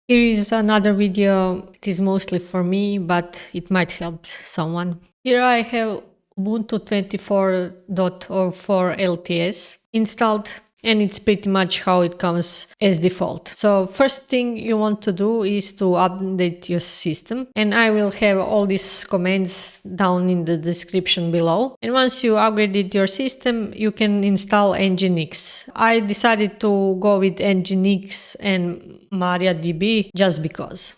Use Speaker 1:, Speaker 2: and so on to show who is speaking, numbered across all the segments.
Speaker 1: Here is another video. It is mostly for me, but it might help someone. Here I have Ubuntu 24.04 LTS installed, and it's pretty much how it comes as default. So first thing you want to do is to update your system, and I will have all these commands down in the description below. And once you upgraded your system, you can install ngnix. I decided to go with ngnix and mariadb just because.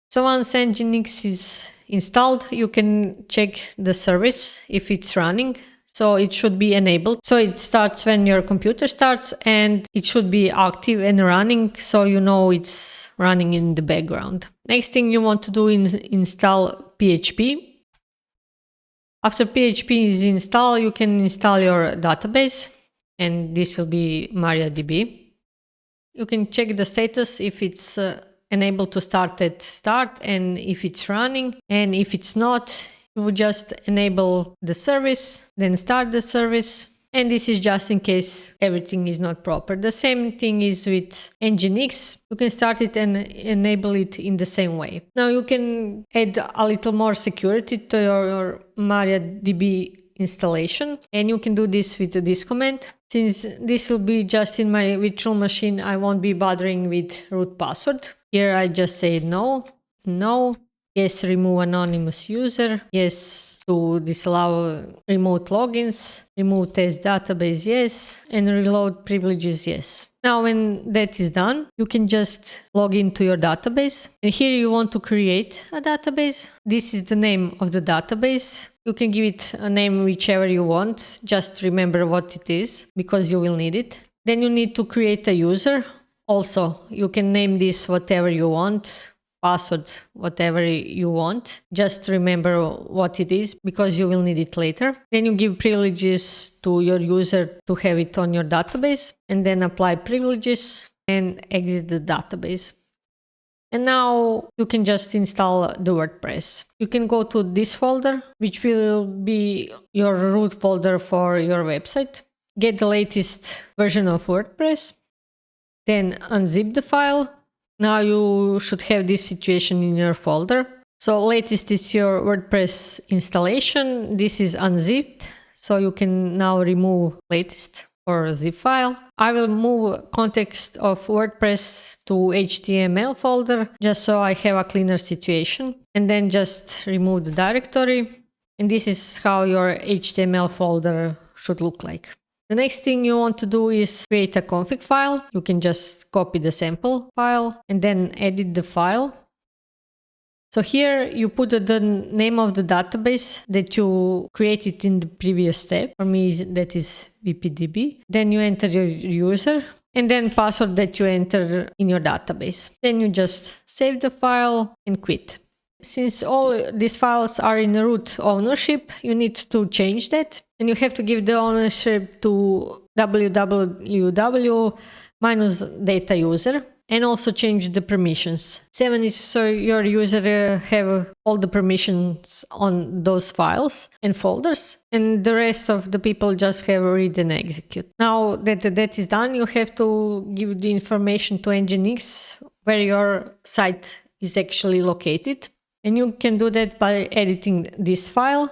Speaker 1: So once ngnix is installed, you can check the service if it's running. So it should be enabled. So it starts when your computer starts, and it should be active and running, so you know it's running in the background. Next thing you want to do is install PHP. After PHP is installed, you can install your database, and this will be mariadb. You can check the status if it's enabled to start at start and if it's running, and if it's not, you would just enable the service, then start the service, and this is just in case everything is not proper. The same thing is with nginx. You can start it and enable it in the same way. Now you can add a little more security to your mariadb installation, and you can do this with this command. Since this will be just in my virtual machine, I won't be bothering with root password. Here I just say no, no. Yes, remove anonymous user. Yes, to disallow remote logins. Remove test database, yes. And reload privileges, yes. Now when that is done, you can just log into your database. And here you want to create a database. This is the name of the database. You can give it a name whichever you want. Just remember what it is, because you will need it. Then you need to create a user. Also, you can name this whatever you want. Password, whatever you want. Just remember what it is, because you will need it later. Then you give privileges to your user to have it on your database, and then apply privileges and exit the database. And now you can just install the WordPress. You can go to this folder, which will be your root folder for your website. Get the latest version of WordPress. Then unzip the file. Now you should have this situation in your folder. So latest is your WordPress installation. This is unzipped. So you can now remove latest or zip file. I will move context of WordPress to HTML folder, just so I have a cleaner situation. And then just remove the directory. And this is how your HTML folder should look like. The next thing you want to do is create a config file. You can just copy the sample file and then edit the file. So here you put the name of the database that you created in the previous step. For me, that is bpdb. Then you enter your user and then password that you enter in your database. Then you just save the file and quit. Since all these files are in root ownership, you need to change that. And you have to give the ownership to www-data user, and also change the permissions. 7 is so your user have all the permissions on those files and folders, and the rest of the people just have read and execute. Now that that is done, you have to give the information to nginx where your site is actually located. And you can do that by editing this file.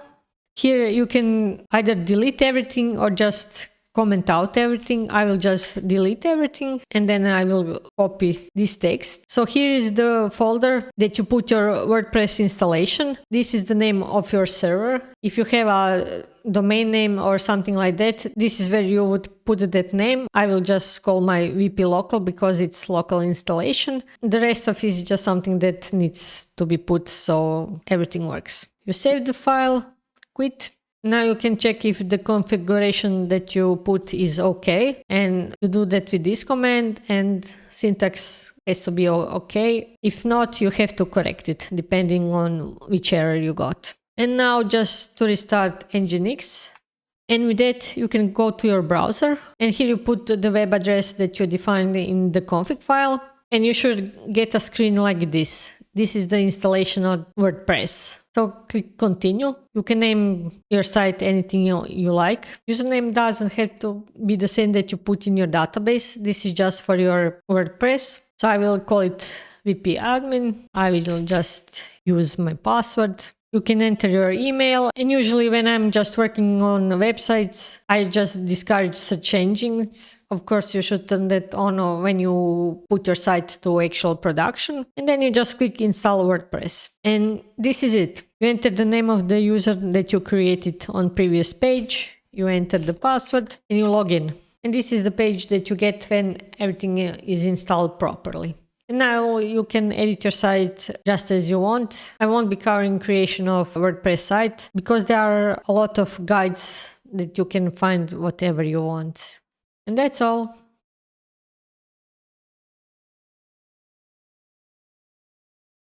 Speaker 1: Here you can either delete everything or just comment out everything. I will just delete everything, and then I will copy this text. So here is the folder that you put your WordPress installation. This is the name of your server. If you have a domain name or something like that, this is where you would put that name. I will just call my VP local because it's local installation. The rest of it is just something that needs to be put so everything works. You save the file, quit. Now you can check if the configuration that you put is okay, and you do that with this command, and syntax has to be okay. If not, you have to correct it depending on which error you got. And now just to restart nginx. And with that, you can go to your browser, and here you put the web address that you defined in the config file, and you should get a screen like this. This is the installation of WordPress. So click continue. You can name your site anything you like. Username doesn't have to be the same that you put in your database. This is just for your WordPress. So I will call it VP admin. I will just use my password. You can enter your email, and usually when I'm just working on websites, I just discourage search engines. Of course, you should turn that on when you put your site to actual production, and then you just click install WordPress. And this is it. You enter the name of the user that you created on previous page, you enter the password, and you log in. And this is the page that you get when everything is installed properly. And now you can edit your site just as you want. I won't be covering creation of WordPress site because there are a lot of guides that you can find whatever you want. And that's all.